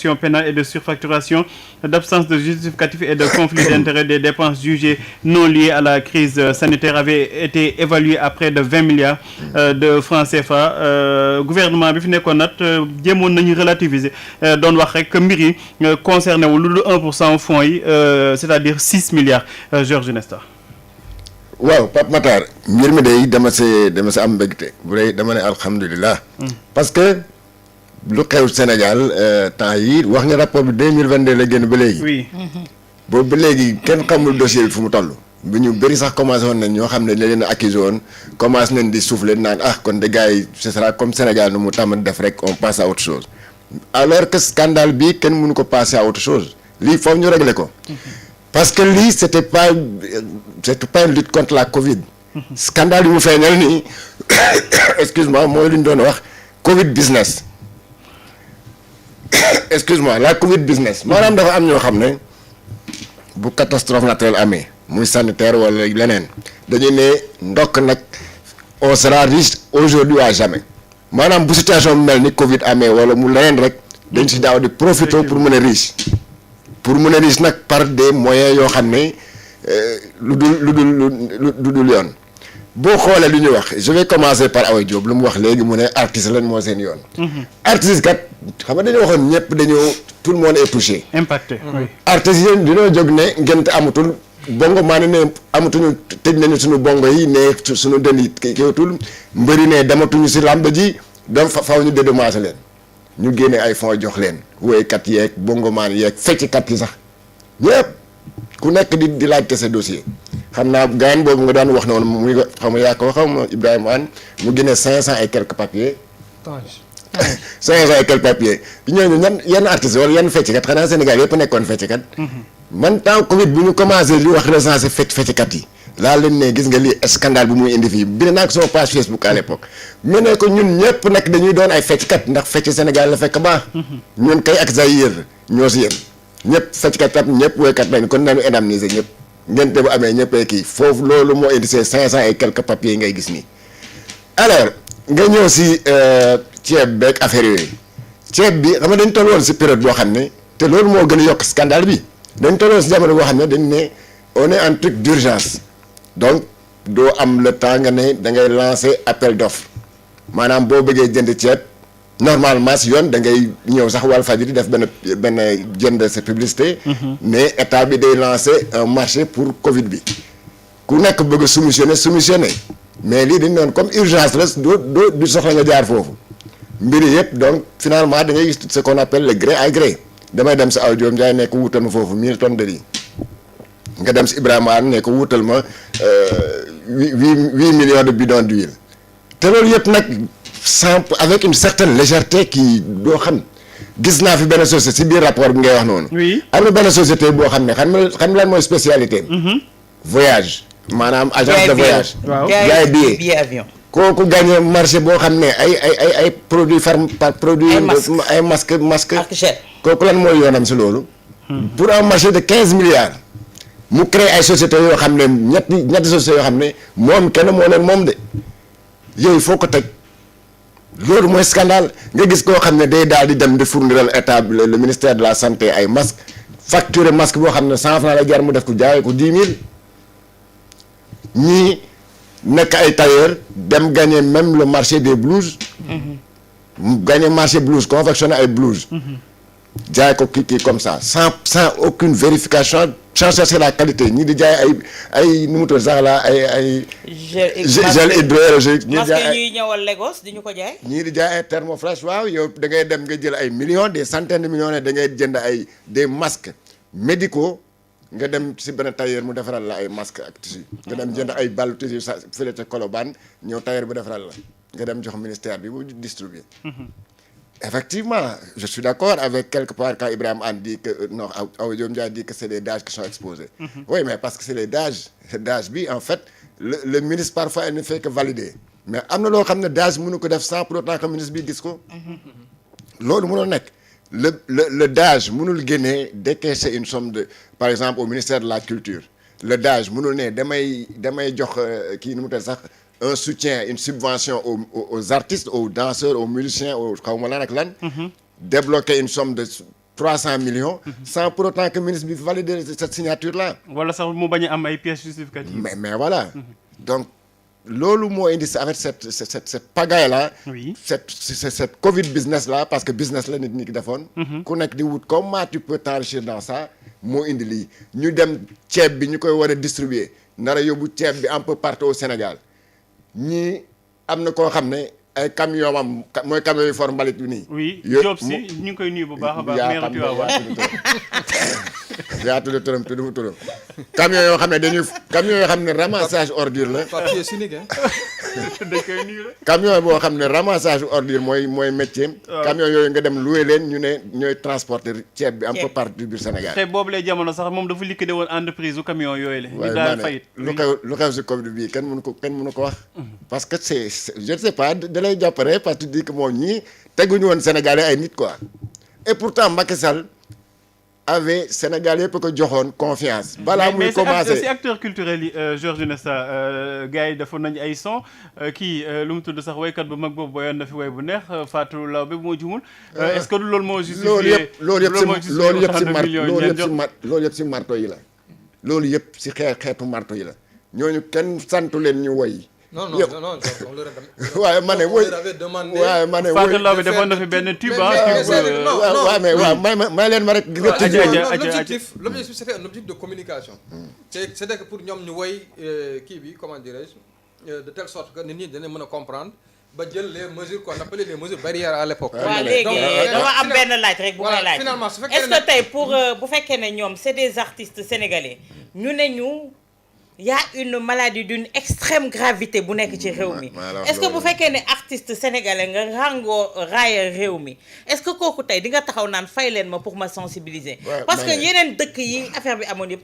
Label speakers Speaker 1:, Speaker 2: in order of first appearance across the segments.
Speaker 1: pénale et de surfacturation, d'absence de justificatif et de conflit d'intérêts des dépenses jugées non liées à la crise sanitaire avait été évalué à près de 20 milliards de francs CFA. Gouvernement bi fi nekkoon nag jéemoon nañu relativiser doon wax rek mbir yi concerné wu lu dul 1% fonds yi c'est-à-dire 6 milliards. Georges Nesta.
Speaker 2: waaw Pape Matar mbir mi day dama see am mbégte bu dee dama ne alhamdulilah. parce que lu xew Sénégal temps yi wax nga rapport bi 2022 la génn ba léegi.
Speaker 1: oui.
Speaker 2: boobu ba léegi kenn xamul dossier bi fu mu toll. bu ñu bëri sax commencé woon nañ ñoo xam ne leen a accusé woon commencé nañ di souffler naan kon de gars yi ce sera comme Sénégal nu mu tàmm def rek on passe à autre chose. alors que scandale bi kenn mënu ko passer à autre chose lii foofu ñu régler ko. parce que lii c'était pas une lutte contre la Covid. scandale yi mu feeñal nii excuse-moi mooy lu ñu doon wax Covid business. excuse-moi la Covid business maanaam dafa am ñoo xam ne bu catastrophe naturelle amee muy sanitaire wala leneen dañuy ne ndokk nag on sera riche aujourd'hui à jamais maanaam bu situation mu mel ni Covid amee wala mu leneen rek dañ si daaw di profiter pour mën a riche nag par des moyens yoo xam ne lu dul yoon boo xoolee lu ñuy wax je vais commencer par Awa Diop lu mu wax léegi mu ne artiste lan moo seen yoon. artiste kat xam nga dañoo waxoon ñëpp dañoo tout le monde est touché.
Speaker 1: impacté oui.
Speaker 2: artistes yi dañoo jóg ne ngent amatul bongo maa ne amatuñu tëj nañu suñu bongo yi ne suñu dën yi kiiwatul mbëri ne dematuñu si làmb ji donc faw ñu dédommagé leen ñu génne ay fonds jox leen woykat yeeg bongo maan yeeg fecckat yi sax ñëpp ku nekk di laajte sa dossier. xam naa gaañ boobu nga daan wax noonu muy xam nga yaa ko xaw ma Ibrahima Anne mu génne 500 et quelques papiers. 500 et quelques papiers ñooñu yenn artistes wala yenn fecckat xanaa Sénégal yëpp nekkoon fecckat. man temps Covid bu ñu commencé li wax recensé fecckat yi. laa leen ne gis nga lii scandale bu muy indi fii bind naa ko sama page Facebook à l'époque mu ne ko ñun ñëpp nag dañuy doon ay fecckat ndax fecc Sénégal la fekk baax. ñun kay ak Zaïre ñoo si yem ñëpp fecckat kat ñëpp woykat lañ kon nañu indemniser ñëpp. ngente bu amee ñëppee kii foofu loolu moo indi ces 500 et quelques papiers ngay gis nii alors nga ñëw si ceeb beeg affaire yooyu ceeb bi xam nga dañ toll woon si période boo xam ne te loolu moo gën a yokk scandale bi dañ toll woon si jamono boo xam ne dañ ne on est en truc d'urgence donc doo am le temps nga ne da ngay lancer appel d'offre maanaam boo bëggee jënd ceeb normalement si yoon da ngay ñëw sax Walfadjri def benn jënd sa publicité. mais état bi day lancer un marché pour Covid bi ku nekk bëgg a soumissionner mais lii dañ doon comme urgence la du soxla nga jaar foofu mbiri yëpp donc finalement da ngay gis ce qu'on appelle le gré à gré damay dem si Awa Diop Ndiaye ne ko wutal ma foofu 1000 tonnes de riz nga dem si Ibrahima Anne ne ko wutal ma 8 millions de bidons d'huile te loolu yëpp nag. avec une certaine légèreté qui doo xam gis naa fi benn société si biir rapport bi ngay wax noonu.
Speaker 1: oui
Speaker 2: am na benn société boo xam ne xam lan mooy spécialité voyage maanaam agence de voyage.
Speaker 1: waaw
Speaker 2: jaay billet
Speaker 3: avion.
Speaker 2: kooku gagné marché boo xam ne ay produits produits. ay masque kooku lan mooy yoonam si loolu. pour un marché de 15 milliards. mu créé ay sociétés yoo xam ne ñetti sociétés yoo xam ne moom kenn moo leen moom de yooyu foo ko teg. loolu mooy scandale nga gis koo xam ne day daal di dem di fourniral état le ministère de la santé ay masque facture masque boo xam ne 100 francs la jar mu def ko jaayee ko 10 000 ñii nekk ay tailleur dem gagner même le marché des blouses. gagner marché blouse confectionner ay blouses. jaay ko kii comme ça sans aucune vérification sans chercher la qualité ñii di jaay ay nu mu tudd sax la ay. gel hydroalcoolique.
Speaker 3: masque yi ñuy ñëwal Lagos di ñu ko jaay.
Speaker 2: ñii di jaay ay thermoflash waaw yow da ngay dem nga jël ay millions des centaines de millions da ngay jënd ay des masques médicaux nga dem si benn tailleur mu defaral la ay masques ak tissu. nga dem jënd ay ballu tissu sa fële ca Colobane ñëw tailleur bu defaral la nga dem jox ministère bi mu distribuer. Effectivement, je suis d'accord avec quelque part quand Ibrahima Anne dit que non Awa Diop Ndiaye dit que c'est les DAGE qui sont exposés. Oui, mais parce que c'est les DAGE bi en fait le ministre parfois il ne fait que valider mais am na loo xam ne DAGE mënu ko def sans pour autant que ministre bi gis ko. loolu mënul nekk le DAGE mënul génnee décaisser une somme de par exemple au ministère de la culture le DAGE mënul ne damay jox kii nu mu tudd sax. un soutien une subvention aux artistes aux danseurs aux musiciens aux xaw ma lan ak lan. débloquer une somme de 300 millions. sans pour autant que ministre bi valider cette signature là.
Speaker 1: wala sax mu bañ a am ay pièces justificatives.
Speaker 2: mais voilà. donc loolu moo indi avec cette pagaille là.
Speaker 1: oui
Speaker 2: cette Covid business là parce que business la nit ñi ki defoon. ku nekk di wut comment tu peux t'enrichir dans ça moo indi lii ñu dem ceeb bi ñu koy war a distribuer nar a yóbbu ceeb bi un peu partout au Sénégal ñii am na koo xam ne ay camion am mooy camion yu for mbalit bi nii.
Speaker 1: oui Diop si ñu ngi koy nuyu bu baax a baax. maire Tivaouane
Speaker 2: yaa tudd turam tudd fu turam camion yoo xam ne camion yoo xam ne ramassage ordure la.
Speaker 4: papier cynique
Speaker 1: dañ koy nuyu rek.
Speaker 2: camion boo xam ne ramassage ordure mooy métier. camion yooyu nga dem loué leen ñu ne ñooy transporter ceeb bi un peu partout biir Sénégal.
Speaker 1: te boobu lay jamono sax moom dafa liquidé woon entreprise u camion yooyu la. ñu daal fayit
Speaker 2: lu xew si Covid bii kenn mënu ko wax. parce que c'est je ne sais pas da lay jàppale parce que tu dis que moom ñii teguñu woon Sénégalais ay nit quoi et pourtant Macky Sall avait Sénégal yëpp ko joxoon confiance. balaa muy commencé
Speaker 1: mais si acteur culturel yi Georges Nesta gars yi defoon nañu ay son kii lu mu tudd sax waykat bu mag boobu woyoon na fi way bu neex Fatou Laobé bu moo jumul. est-ce que loolu moo justifié
Speaker 2: loolu yëpp si marto yi la. loolu yëpp si xeetu marto yi la ñooñu kenn santu leen ñu woy.
Speaker 4: non
Speaker 2: waaye ma ne woy waaye ma ne woy
Speaker 1: Fatou Laobé defoon na fi benn tube
Speaker 2: waaw may leen ma rek
Speaker 4: l'objectif c'était un objectif de communication c'est-à-dire que pour ñoom ñu woy kii bi comment dirais-je de telle sorte que nit ñi danañ mën a comprendre ba jël les mesures qu'on appelait les mesures barrières à l'époque.
Speaker 3: waaw léegi dama am benn laaj rek bu may laaj
Speaker 4: finalement su fekkee
Speaker 3: est-ce que tey pour bu fekkee ne ñoom c'est des artistes sénégalais ñu ne ñu y a une maladie d'une extrême gravité bu nekk ci réew mi est-ce que bu fekkee ne artiste sénégalais nga ràngoo raaya réew mi est-ce que kooku tey di nga taxaw naan fay leen ma pour ma sensibiliser parce que yeneen dëkk yi affaire bi amoon yëpp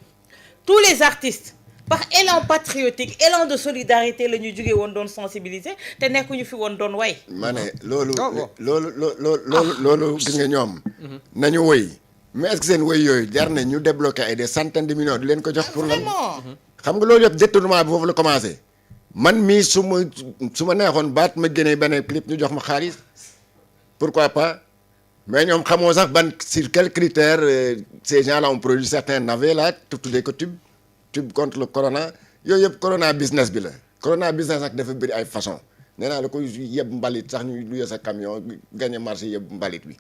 Speaker 3: tous les artistes par élan patriotique élan de solidarité la ñu jógee woon doon sensibiliser te nekkuñu fi woon doon way
Speaker 2: ma ne loolu gis nga ñoom nañu woy mais est-ce que seen woy yooyu jar na ñu débloquer ay des centaines de millions di leen ko jox pour lan xam nga loolu yëpp détournement bi foofu la commencé man mii su ma neexoon baat ma génnee benn clip ñu jox ma xaalis pourquoi pas mais ñoom xamoo sax ban sur quels critères ces gens-là ont produit certains navets là tuddee ko tube contre le corona yooyu yëpp corona business bi la corona business nag dafa bëri ay façon nee naa la ko yeb mbalit sax ñu luye sa camion gagné marché yeb mbalit bi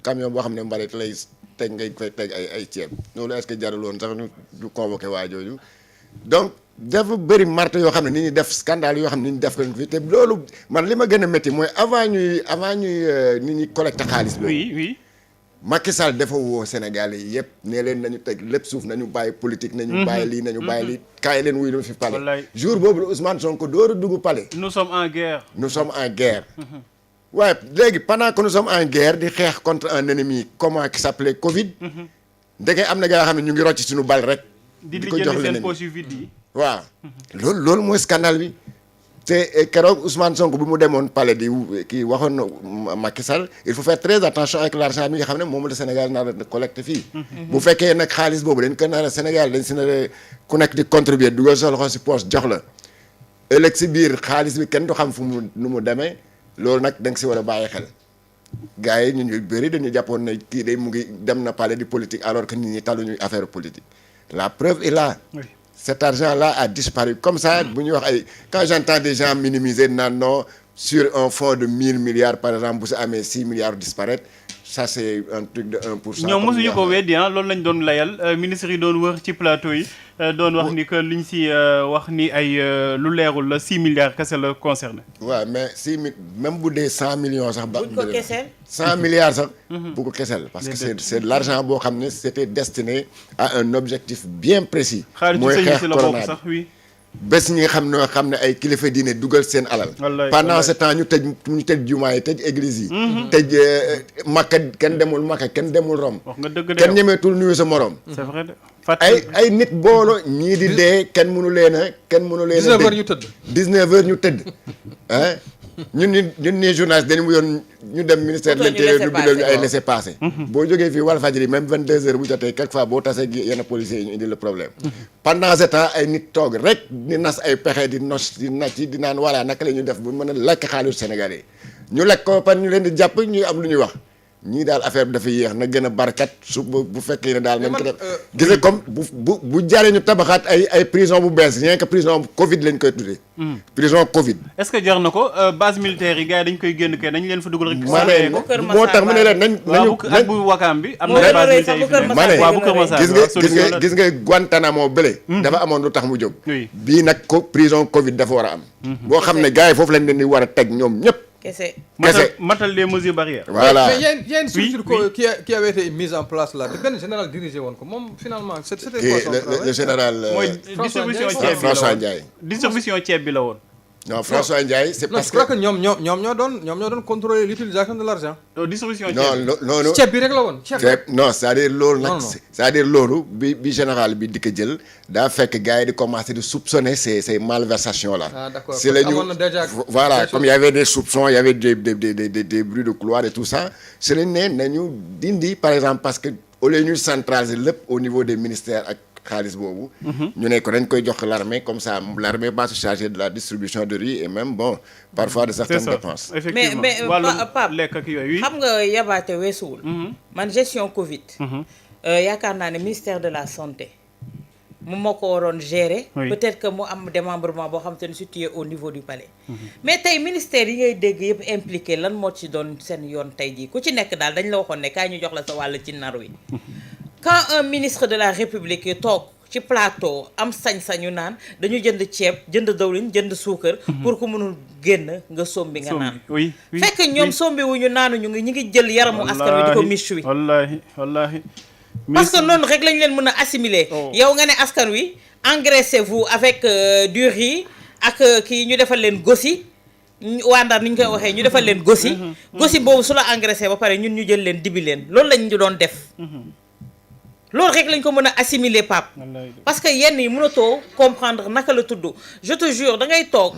Speaker 2: camion boo xam ne mbalit lay teg ngay koy teg ay ceeb loolu est-ce que jarul woon sax ñu convoqué waa jooju donc dafa bëri marto yoo xam ne ni ñuy def scandale yoo xam ne ni ñu def ko fi te loolu man li ma gën a métti mooy avant ñuy ni ñuy collecté xaalis bi.
Speaker 1: oui.
Speaker 2: Macky Sall dafa woo Sénégalais yi yëpp nee leen nañu teg lépp suuf nañu bàyyi politique. nañu bàyyi lii nañu bàyyi lii kaay leen wuy fi palais.
Speaker 1: wallaay
Speaker 2: jour boobu la Ousmane Sonko door a dugg palais.
Speaker 1: nous sommes en guerre.
Speaker 2: waaye léegi pendant que nous sommes en guerre di xeex contre un ennemi commun qui s'appelait Covid. ndeke am na gaa xam ne ñu ngi rocc suñu bal rek.
Speaker 1: di ko jox seen poche yu vide yi.
Speaker 2: waaw loolu mooy scandale bi te keroog Ousmane Sonko bi mu demoon palais di kii waxoon na Macky Sall il faut faire très attention avec l'argent bi nga xam ne moom la Sénégal nar a collecté fii. bu fekkee nag xaalis boobu dañ ko nar a Sénégal dañ si nar a ku nekk di contribuer dugal sa loxo si poche jox la ëllëg si biir xaalis bi kenn du xam fu mu nu mu demee loolu nag da nga si war a bàyyi xel. gars yi ñun ñu bëri dañu jàppoon ne kii day mu ngi dem na palais di politique alors que nit ñi taluñu affaire politique la preuve est là.
Speaker 1: Oui.
Speaker 2: Cet argent-là a disparu comme ça bu ñuy wax ay quand j'entends des gens minimiser naan non sur un fonds de 1000 milliards par exemple bu si amee 6 milliards disparaître ça c'est un truc de 1%.
Speaker 1: ñoom mosuñu ko weddi loolu lañ doon layal ministre yi doon wër ci plateau yi doon wax ni que liñ si wax ni ay lu leerul la 6 milliards kese la concerné.
Speaker 2: waaw mais même bu dee 100 millions sax.
Speaker 3: buñ ko keseel
Speaker 2: 100 milliards sax. bu ko keseel parce que c'est de l'argent boo xam ne c'était destiné à un objectif bien précis. mooy xeex corona
Speaker 1: sax oui.
Speaker 2: bés ñi nga xam ne ay kilifa diine dugal seen alal. pendant ce temps ñu tëj jumaa yi tëj église yi. tëj Makka kenn demul Makka kenn demul Rome.
Speaker 1: wax nga dëgg de
Speaker 2: kenn ñemeetul nuyu sa morom.
Speaker 1: c'est vrai de
Speaker 2: ay nit boolo ñii di dee kenn mënu leen a 19
Speaker 4: heures ñu tëdd.
Speaker 2: 19 heures ñu tëdd ah ñun ñii journaliste dañu yoon ñu dem ministère de l'intérieur ñu bindal ñu ay laissez-passer. boo jógee fii Walfadjri même 22 heures bu jotee quelquefois boo tasee yenn policiers yi ñu indi le problème. pendant ce temps ay nit toog rek di nas ay pexe di nacc di naan voilà naka la ñuy def bu mën a lekk xaalisu Sénégalais ñu lekk ko par ñu leen di jàpp ñuy am lu ñuy wax ñii daal affaire bi dafa yéex na gën a barkat su bu fekkee ne daal nañ ko def gis nga comme bu jaree ñu tabaxaat ay prison bu bees rien que prison Covid lañ koy tuddee prison Covid
Speaker 1: est-ce que jar na ko base militaire yi gars yi dañ koy génn kay dañ leen fa dugal rek
Speaker 2: maa ne moo tax mu ne leen nañu
Speaker 1: ak bu wakaam bi am na base militaire yi fi
Speaker 2: maa ne
Speaker 1: waaw bu Kër Massar
Speaker 2: gis nga Guantanamo bële dafa amoon lu tax mu jóg bii nag ko prison Covid dafa war a am boo xam ne gars yi foofu lañ leen di war a teg ñoom ñëpp
Speaker 1: matal les mesures barrières.
Speaker 2: Voilà.
Speaker 4: Mais il y a une structure qui avait été mise en place là. Le général dirigé woon ko moom finalement c'était quoi son travail?
Speaker 2: Le général
Speaker 1: mooy distribution ceeb bi
Speaker 2: François Ndiaye.
Speaker 1: distribution ceeb bi la woon.
Speaker 2: Non, François Ndiaye, c'est
Speaker 4: non,
Speaker 2: parce
Speaker 4: je crois que ñoom ñoo doon contrôler l'utilisation de l'argent.
Speaker 1: distribution
Speaker 2: non non
Speaker 4: ceeb bi rek la woon.
Speaker 2: non c'est-à-dire loolu nag.
Speaker 4: Non.
Speaker 2: c'est-à-dire loolu bi général bi di ko jël daa fekk gars yi di commencer di soupçonner ces malversations là.
Speaker 4: Ah d'accord.
Speaker 2: c'est la ñu
Speaker 4: amoon na déjà
Speaker 2: voilà comme il y avait des soupçons il y avait des bruits de couloir et tout ça c'est lañ ne nañu dindi par exemple parce que au lieu ñu centraliser lépp au niveau des ministères ak xaalis boobu. ñu ne ko dañ koy jox l'armée comme ça l'armée va se charger de la distribution de riz et même bon parfois de certaines dépenses.
Speaker 1: effectivement
Speaker 3: mais Pape
Speaker 1: lekk ak yooyu.
Speaker 3: xam nga yabaate weesuwul. man gestion Covid. yaakaar naa ne ministère de la santé moom moo ko waroon gérer. peut-être que mu am démembrement boo xam te ne situé au niveau du palais. mais tey ministère yi ngay dégg yëpp impliqué lan moo ci doon seen yoon tey jii ku ci nekk daal dañ la waxoon ne kaay ñu jox la sa wàll ci nar wi. quand un ministre de la République toog ci plateau am sañ-sañu naan dañu jënd ceeb jënd dawlin jënd suukar. pour ku mënul génn nga sombi nga naan.
Speaker 1: oui
Speaker 3: fekk ñoom sombi wuñu naanuñu ñi ngi jël yaramu askan wi di ko miche wi.
Speaker 1: wallaahi.
Speaker 3: parce que noonu rek lañ leen mën a assimiler. yow nga ne askan wi engraissez-vous avec du riz ak kii ñu defal leen gossi waa Ndar ni ñu koy waxee ñu defal leen gossi. gossi boobu su la engraissé ba pare ñun ñu jël leen dibi leen loolu lañ ñu doon def. loolu rek lañ ko mën a assimiler Pape parce que yenn yi mënatoo comprendre naka la tudd je te jure da ngay toog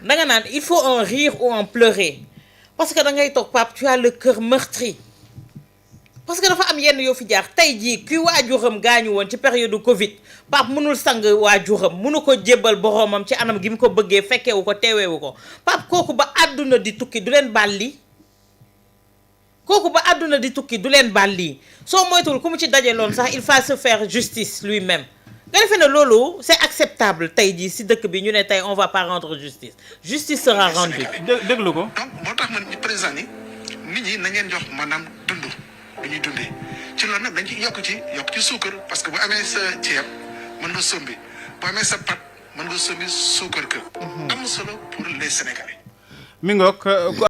Speaker 3: da nga naan il faut en rire ou en pleurer parce que da ngay toog Pape tu as le cœur meurtri parce que dafa am yenn yoo fi jaar tey jii kuy waajuram gaañu woon ci période Covid Pape mënul sang waajuram mënu ko jébbal boromam ci anam gi mu ko bëggee fekkeewu ko teeweewu ko Pape kooku ba àdduna di tukki du leen baal lii kooku ba àdduna di tukki du leen baal lii soo moytuwul ku mu ci dajeloon sax il faut se faire justice lui-même nga defee ne loolu c'est acceptable tey jii si dëkk bi ñu ne tey on va pas rendre justice sera rendue.
Speaker 1: déglu ko.
Speaker 5: donc moo tax man président ni nit ñi na ngeen jox maanaam dund lu ñuy dundee ci loolu nag dañ ci yokk ci suukar parce que bu amee sa ceeb mën nga sombi bu amee sa pat mën nga sombi suukar kër. am na solo pour les Sénégalais.
Speaker 1: mi ngoog.